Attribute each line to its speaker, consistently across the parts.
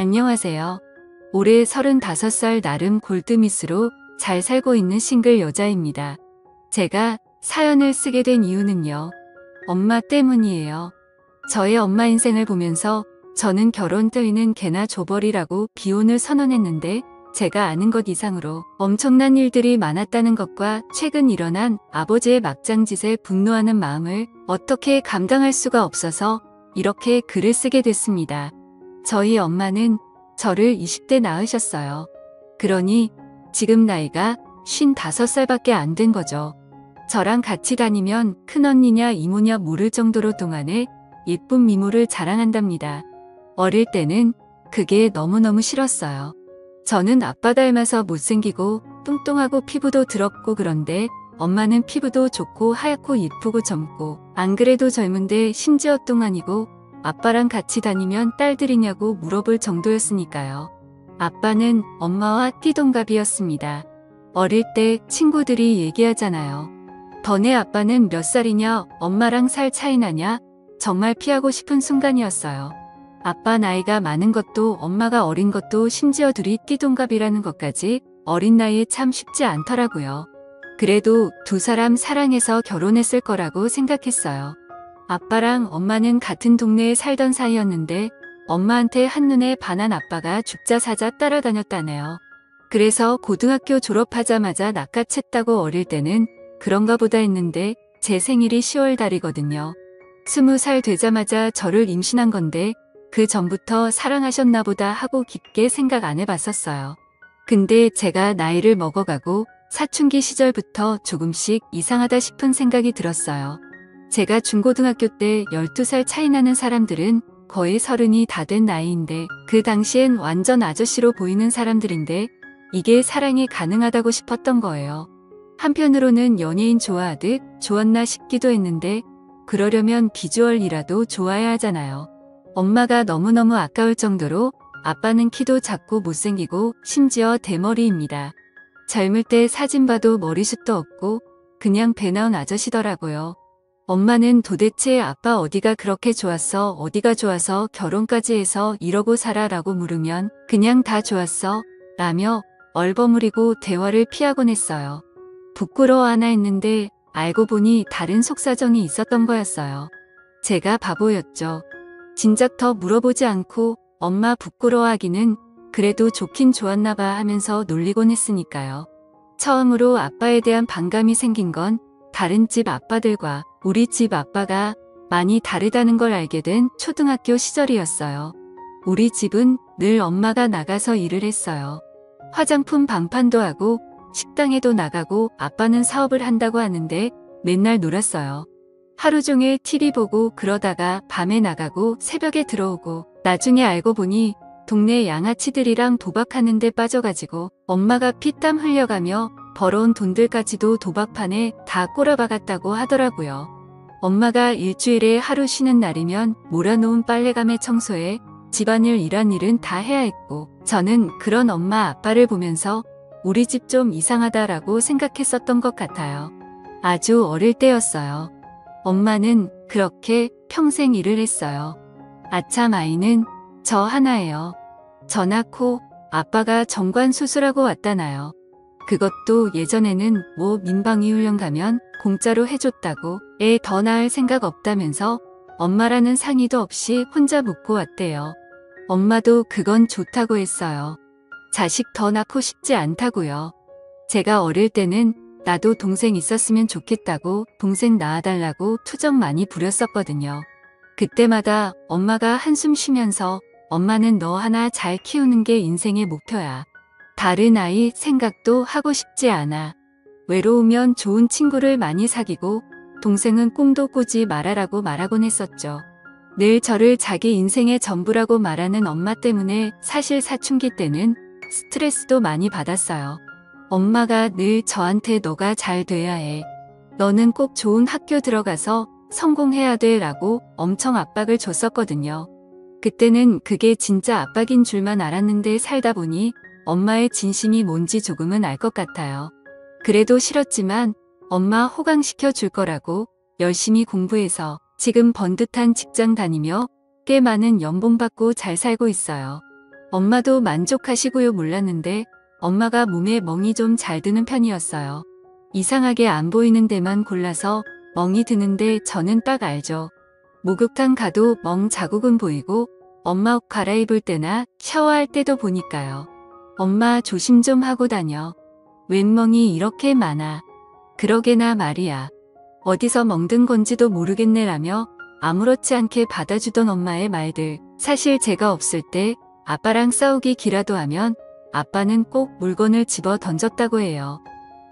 Speaker 1: 안녕하세요. 올해 35살 나름 골드미스로 잘 살고 있는 싱글 여자입니다. 제가 사연을 쓰게 된 이유는요. 엄마 때문이에요. 저의 엄마 인생을 보면서 저는 결혼 따위는 개나 줘버리라고 비혼을 선언했는데 제가 아는 것 이상으로 엄청난 일들이 많았다는 것과 최근 일어난 아버지의 막장짓에 분노하는 마음을 어떻게 감당할 수가 없어서 이렇게 글을 쓰게 됐습니다. 저희 엄마는 저를 20대 낳으셨어요. 그러니 지금 나이가 55살밖에 안 된 거죠. 저랑 같이 다니면 큰언니냐 이모냐 모를 정도로 동안에 예쁜 미모를 자랑한답니다. 어릴 때는 그게 너무너무 싫었어요. 저는 아빠 닮아서 못생기고 뚱뚱하고 피부도 더럽고 그런데 엄마는 피부도 좋고 하얗고 예쁘고 젊고 안 그래도 젊은데 심지어 뚱아니고 아빠랑 같이 다니면 딸들이냐고 물어볼 정도였으니까요. 아빠는 엄마와 띠동갑이었습니다. 어릴 때 친구들이 얘기하잖아요. 너네 아빠는 몇 살이냐, 엄마랑 살 차이 나냐? 정말 피하고 싶은 순간이었어요. 아빠 나이가 많은 것도 엄마가 어린 것도 심지어 둘이 띠동갑이라는 것까지 어린 나이에 참 쉽지 않더라고요. 그래도 두 사람 사랑해서 결혼했을 거라고 생각했어요. 아빠랑 엄마는 같은 동네에 살던 사이였는데 엄마한테 한눈에 반한 아빠가 죽자 사자 따라다녔다네요. 그래서 고등학교 졸업하자마자 낚아챘다고 어릴 때는 그런가 보다 했는데 제 생일이 10월 달이거든요. 20살 되자마자 저를 임신한 건데 그 전부터 사랑하셨나 보다 하고 깊게 생각 안 해봤었어요. 근데 제가 나이를 먹어가고 사춘기 시절부터 조금씩 이상하다 싶은 생각이 들었어요. 제가 중고등학교 때 12살 차이 나는 사람들은 거의 30이 다 된 나이인데 그 당시엔 완전 아저씨로 보이는 사람들인데 이게 사랑이 가능하다고 싶었던 거예요. 한편으로는 연예인 좋아하듯 좋았나 싶기도 했는데 그러려면 비주얼이라도 좋아야 하잖아요. 엄마가 너무너무 아까울 정도로 아빠는 키도 작고 못생기고 심지어 대머리입니다. 젊을 때 사진 봐도 머리숱도 없고 그냥 배 나온 아저씨더라고요. 엄마는 도대체 아빠 어디가 그렇게 좋았어? 어디가 좋아서 결혼까지 해서 이러고 살아? 라고 물으면 그냥 다 좋았어 라며 얼버무리고 대화를 피하곤 했어요. 부끄러워하나 했는데 알고 보니 다른 속사정이 있었던 거였어요. 제가 바보였죠. 진작 더 물어보지 않고 엄마 부끄러워하기는 그래도 좋긴 좋았나 봐 하면서 놀리곤 했으니까요. 처음으로 아빠에 대한 반감이 생긴 건 다른 집 아빠들과 우리 집 아빠가 많이 다르다는 걸 알게 된 초등학교 시절이었어요. 우리 집은 늘 엄마가 나가서 일을 했어요. 화장품 방판도 하고 식당에도 나가고 아빠는 사업을 한다고 하는데 맨날 놀았어요. 하루 종일 TV 보고 그러다가 밤에 나가고 새벽에 들어오고 나중에 알고 보니 동네 양아치들이랑 도박하는 데 빠져가지고 엄마가 피땀 흘려가며 벌어온 돈들까지도 도박판에 다 꼬라박았다고 하더라고요. 엄마가 일주일에 하루 쉬는 날이면 몰아놓은 빨래감에 청소해 집안일 일환일은 다 해야 했고 저는 그런 엄마 아빠를 보면서 우리 집 좀 이상하다라고 생각했었던 것 같아요. 아주 어릴 때였어요. 엄마는 그렇게 평생 일을 했어요. 아참 아이는 저 하나예요. 저 낳고 아빠가 정관 수술하고 왔다나요. 그것도 예전에는 뭐 민방위 훈련 가면 공짜로 해줬다고 애 더 낳을 생각 없다면서 엄마라는 상의도 없이 혼자 묵고 왔대요. 엄마도 그건 좋다고 했어요. 자식 더 낳고 싶지 않다고요. 제가 어릴 때는 나도 동생 있었으면 좋겠다고 동생 낳아달라고 투정 많이 부렸었거든요. 그때마다 엄마가 한숨 쉬면서 엄마는 너 하나 잘 키우는 게 인생의 목표야. 다른 아이 생각도 하고 싶지 않아. 외로우면 좋은 친구를 많이 사귀고 동생은 꿈도 꾸지 말아라고 말하곤 했었죠. 늘 저를 자기 인생의 전부라고 말하는 엄마 때문에 사실 사춘기 때는 스트레스도 많이 받았어요. 엄마가 늘 저한테 너가 잘 돼야 해. 너는 꼭 좋은 학교 들어가서 성공해야 돼 라고 엄청 압박을 줬었거든요. 그때는 그게 진짜 압박인 줄만 알았는데 살다 보니 엄마의 진심이 뭔지 조금은 알 것 같아요. 그래도 싫었지만 엄마 호강시켜 줄 거라고 열심히 공부해서 지금 번듯한 직장 다니며 꽤 많은 연봉 받고 잘 살고 있어요. 엄마도 만족하시고요. 몰랐는데 엄마가 몸에 멍이 좀 잘 드는 편이었어요. 이상하게 안 보이는 데만 골라서 멍이 드는데 저는 딱 알죠. 목욕탕 가도 멍 자국은 보이고 엄마 옷 갈아입을 때나 샤워할 때도 보니까요. 엄마 조심 좀 하고 다녀. 웬 멍이 이렇게 많아. 그러게나 말이야. 어디서 멍든 건지도 모르겠네라며 아무렇지 않게 받아주던 엄마의 말들. 사실 제가 없을 때 아빠랑 싸우기 기라도 하면 아빠는 꼭 물건을 집어 던졌다고 해요.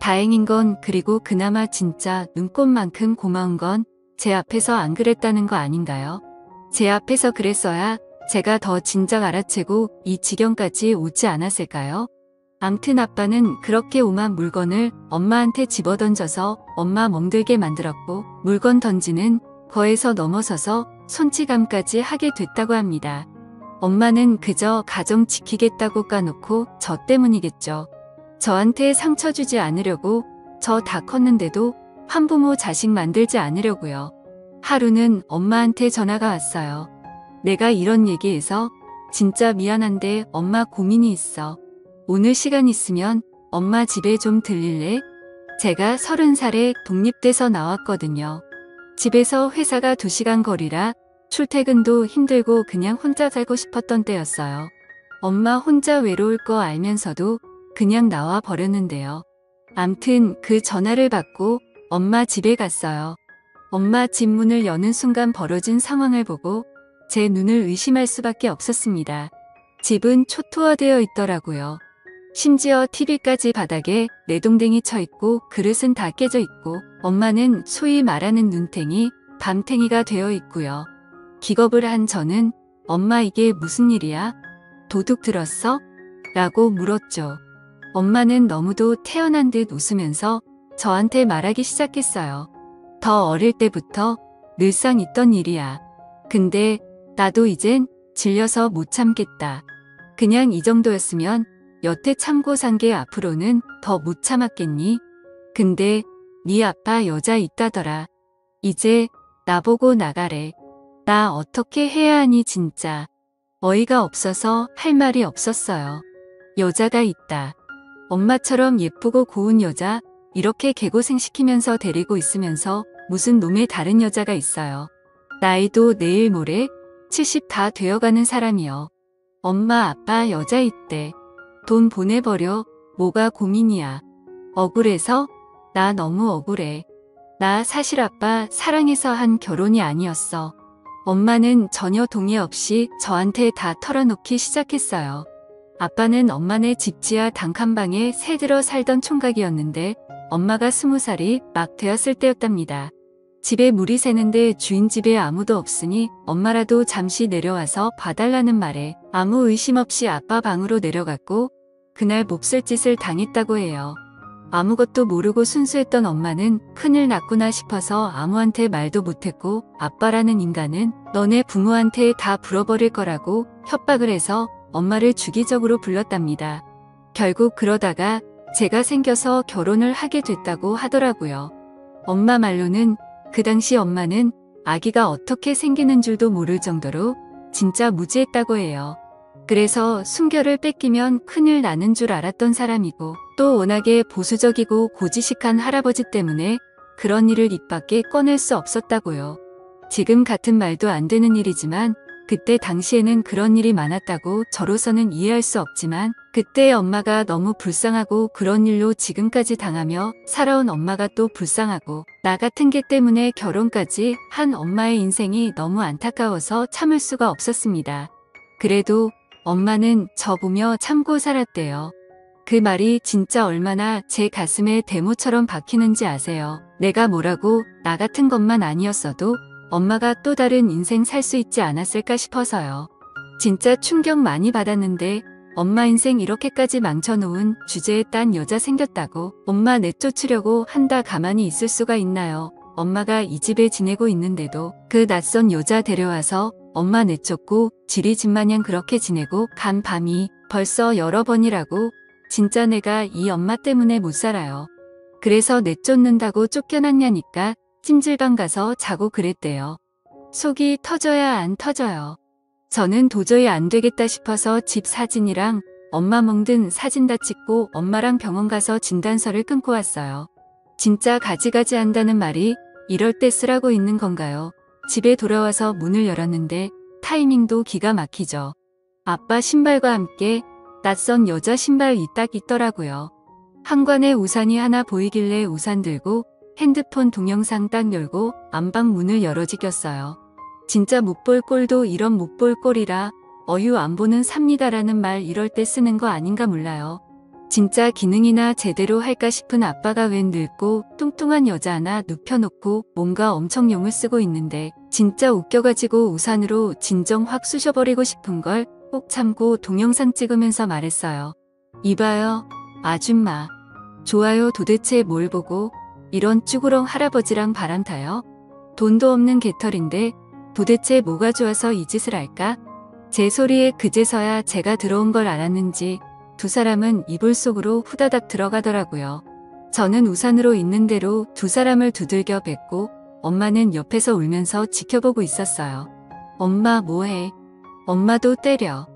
Speaker 1: 다행인 건 그리고 그나마 진짜 눈꽃만큼 고마운 건 제 앞에서 안 그랬다는 거 아닌가요? 제 앞에서 그랬어야 제가 더 진작 알아채고 이 지경까지 오지 않았을까요? 암튼 아빠는 그렇게 오만 물건을 엄마한테 집어던져서 엄마 멍들게 만들었고 물건 던지는 거에서 넘어서서 손찌감까지 하게 됐다고 합니다. 엄마는 그저 가정 지키겠다고 까놓고 저 때문이겠죠. 저한테 상처 주지 않으려고 저 다 컸는데도 한부모 자식 만들지 않으려고요. 하루는 엄마한테 전화가 왔어요. 내가 이런 얘기해서 진짜 미안한데 엄마 고민이 있어. 오늘 시간 있으면 엄마 집에 좀 들릴래? 제가 30살에 독립돼서 나왔거든요. 집에서 회사가 2시간 거리라 출퇴근도 힘들고 그냥 혼자 살고 싶었던 때였어요. 엄마 혼자 외로울 거 알면서도 그냥 나와 버렸는데요. 암튼 그 전화를 받고 엄마 집에 갔어요. 엄마 집 문을 여는 순간 벌어진 상황을 보고 제 눈을 의심할 수밖에 없었습니다. 집은 초토화되어 있더라고요. 심지어 TV까지 바닥에 내동댕이 쳐 있고 그릇은 다 깨져 있고 엄마는 소위 말하는 눈탱이, 밤탱이가 되어 있고요. 기겁을 한 저는 엄마 이게 무슨 일이야? 도둑 들었어? 라고 물었죠. 엄마는 너무도 태어난 듯 웃으면서 저한테 말하기 시작했어요. 더 어릴 때부터 늘상 있던 일이야. 근데 나도 이젠 질려서 못 참겠다. 그냥 이 정도였으면 여태 참고 산 게 앞으로는 더 못 참았겠니? 근데 네 아빠 여자 있다더라. 이제 나보고 나가래. 나 어떻게 해야 하니 진짜. 어이가 없어서 할 말이 없었어요. 여자가 있다. 엄마처럼 예쁘고 고운 여자 이렇게 개고생시키면서 데리고 있으면서 무슨 놈의 다른 여자가 있어요. 나이도 내일 모레 70 다 되어가는 사람이요. 엄마 아빠 여자 있대. 돈 보내버려. 뭐가 고민이야. 억울해서? 나 너무 억울해. 나 사실 아빠 사랑해서 한 결혼이 아니었어. 엄마는 전혀 동의 없이 저한테 다 털어놓기 시작했어요. 아빠는 엄마네 집 지하 단칸방에 새들어 살던 총각이었는데 엄마가 20살이 막 되었을 때였답니다. 집에 물이 새는데 주인 집에 아무도 없으니 엄마라도 잠시 내려와서 봐달라는 말에 아무 의심 없이 아빠 방으로 내려갔고 그날 몹쓸 짓을 당했다고 해요. 아무것도 모르고 순수했던 엄마는 큰일 났구나 싶어서 아무한테 말도 못했고 아빠라는 인간은 너네 부모한테 다 불어버릴 거라고 협박을 해서 엄마를 주기적으로 불렀답니다. 결국 그러다가 제가 생겨서 결혼을 하게 됐다고 하더라고요. 엄마 말로는 그 당시 엄마는 아기가 어떻게 생기는 줄도 모를 정도로 진짜 무지했다고 해요. 그래서 순결을 뺏기면 큰일 나는 줄 알았던 사람이고 또 워낙에 보수적이고 고지식한 할아버지 때문에 그런 일을 입 밖에 꺼낼 수 없었다고요. 지금 같은 말도 안 되는 일이지만 그때 당시에는 그런 일이 많았다고 저로서는 이해할 수 없지만 그때 엄마가 너무 불쌍하고 그런 일로 지금까지 당하며 살아온 엄마가 또 불쌍하고 나 같은 게 때문에 결혼까지 한 엄마의 인생이 너무 안타까워서 참을 수가 없었습니다. 그래도 엄마는 저 보며 참고 살았대요. 그 말이 진짜 얼마나 제 가슴에 대모처럼 박히는지 아세요? 내가 뭐라고 나 같은 것만 아니었어도 엄마가 또 다른 인생 살 수 있지 않았을까 싶어서요. 진짜 충격 많이 받았는데 엄마 인생 이렇게까지 망쳐놓은 주제에 딴 여자 생겼다고 엄마 내쫓으려고 한다 가만히 있을 수가 있나요? 엄마가 이 집에 지내고 있는데도 그 낯선 여자 데려와서 엄마 내쫓고 지리집마냥 그렇게 지내고 간 밤이 벌써 여러 번이라고 진짜 내가 이 엄마 때문에 못 살아요. 그래서 내쫓는다고 쫓겨났냐니까 찜질방 가서 자고 그랬대요. 속이 터져야 안 터져요. 저는 도저히 안 되겠다 싶어서 집 사진이랑 엄마 멍든 사진 다 찍고 엄마랑 병원 가서 진단서를 끊고 왔어요. 진짜 가지가지 한다는 말이 이럴 때 쓰라고 있는 건가요? 집에 돌아와서 문을 열었는데 타이밍도 기가 막히죠. 아빠 신발과 함께 낯선 여자 신발이 딱 있더라고요. 현관에 우산이 하나 보이길래 우산 들고 핸드폰 동영상 딱 열고 안방 문을 열어지 꼈어요. 진짜 못 볼 꼴도 이런 못 볼 꼴이라 어휴 안 보는 삽니다라는 말 이럴 때 쓰는 거 아닌가 몰라요. 진짜 기능이나 제대로 할까 싶은 아빠가 웬 늙고 뚱뚱한 여자 하나 눕혀놓고 뭔가 엄청 용을 쓰고 있는데 진짜 웃겨가지고 우산으로 진정 확 쑤셔버리고 싶은 걸 꼭 참고 동영상 찍으면서 말했어요. 이봐요, 아줌마. 좋아요 도대체 뭘 보고 이런 쭈구렁 할아버지랑 바람 타요? 돈도 없는 개털인데 도대체 뭐가 좋아서 이 짓을 할까? 제 소리에 그제서야 제가 들어온 걸 알았는지 두 사람은 이불 속으로 후다닥 들어가더라고요. 저는 우산으로 있는 대로 두 사람을 두들겨 뱉고 엄마는 옆에서 울면서 지켜보고 있었어요. 엄마 뭐해? 엄마도 때려.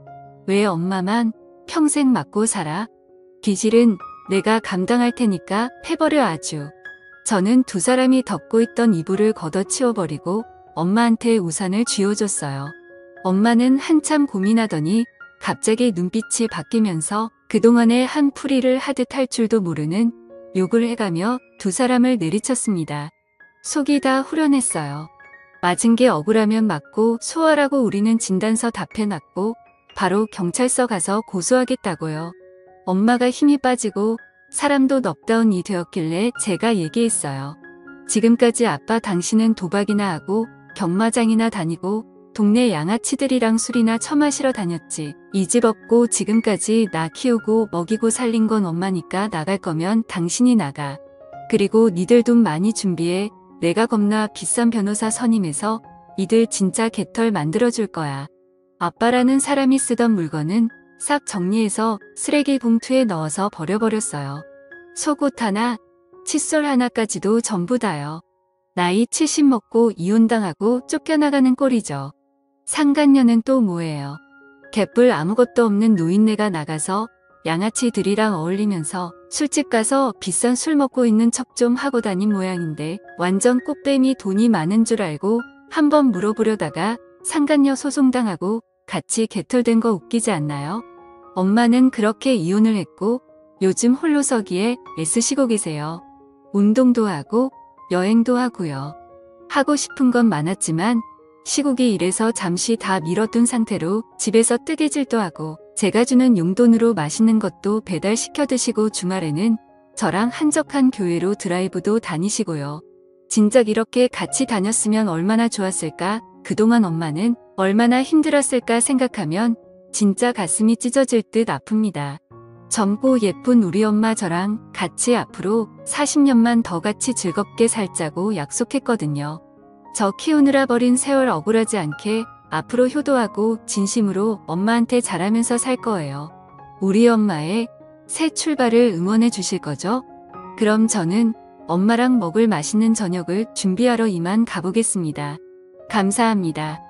Speaker 1: 왜 엄마만 평생 맞고 살아? 기질은 내가 감당할 테니까 패버려 아주. 저는 두 사람이 덮고 있던 이불을 걷어치워버리고 엄마한테 우산을 쥐어줬어요. 엄마는 한참 고민하더니 갑자기 눈빛이 바뀌면서 그동안에 한 풀이를 하듯 할 줄도 모르는 욕을 해가며 두 사람을 내리쳤습니다. 속이 다 후련했어요. 맞은 게 억울하면 맞고 소화라고 우리는 진단서 답해놨고 바로 경찰서 가서 고소하겠다고요. 엄마가 힘이 빠지고 사람도 넙다운이 되었길래 제가 얘기했어요. 지금까지 아빠 당신은 도박이나 하고 경마장이나 다니고 동네 양아치들이랑 술이나 처마시러 다녔지. 이 집 없고 지금까지 나 키우고 먹이고 살린 건 엄마니까 나갈 거면 당신이 나가. 그리고 니들 돈 많이 준비해. 내가 겁나 비싼 변호사 선임해서 이들 진짜 개털 만들어줄 거야. 아빠라는 사람이 쓰던 물건은 싹 정리해서 쓰레기 봉투에 넣어서 버려버렸어요. 속옷 하나, 칫솔 하나까지도 전부 다요. 나이 70 먹고 이혼당하고 쫓겨나가는 꼴이죠. 상간녀는 또 뭐예요? 개뿔 아무것도 없는 노인네가 나가서 양아치들이랑 어울리면서 술집 가서 비싼 술 먹고 있는 척 좀 하고 다닌 모양인데 완전 꽃뱀이 돈이 많은 줄 알고 한번 물어보려다가 상간녀 소송당하고 같이 개털된 거 웃기지 않나요? 엄마는 그렇게 이혼을 했고 요즘 홀로서기에 애쓰시고 계세요. 운동도 하고 여행도 하고요. 하고 싶은 건 많았지만 시국이 이래서 잠시 다 미뤄둔 상태로 집에서 뜨개질도 하고 제가 주는 용돈으로 맛있는 것도 배달시켜 드시고 주말에는 저랑 한적한 교회로 드라이브도 다니시고요. 진작 이렇게 같이 다녔으면 얼마나 좋았을까? 그동안 엄마는 얼마나 힘들었을까 생각하면 진짜 가슴이 찢어질 듯 아픕니다. 젊고 예쁜 우리 엄마 저랑 같이 앞으로 40년만 더 같이 즐겁게 살자고 약속했거든요. 저 키우느라 버린 세월 억울하지 않게 앞으로 효도하고 진심으로 엄마한테 잘하면서 살 거예요. 우리 엄마의 새 출발을 응원해 주실 거죠? 그럼 저는 엄마랑 먹을 맛있는 저녁을 준비하러 이만 가보겠습니다. 감사합니다.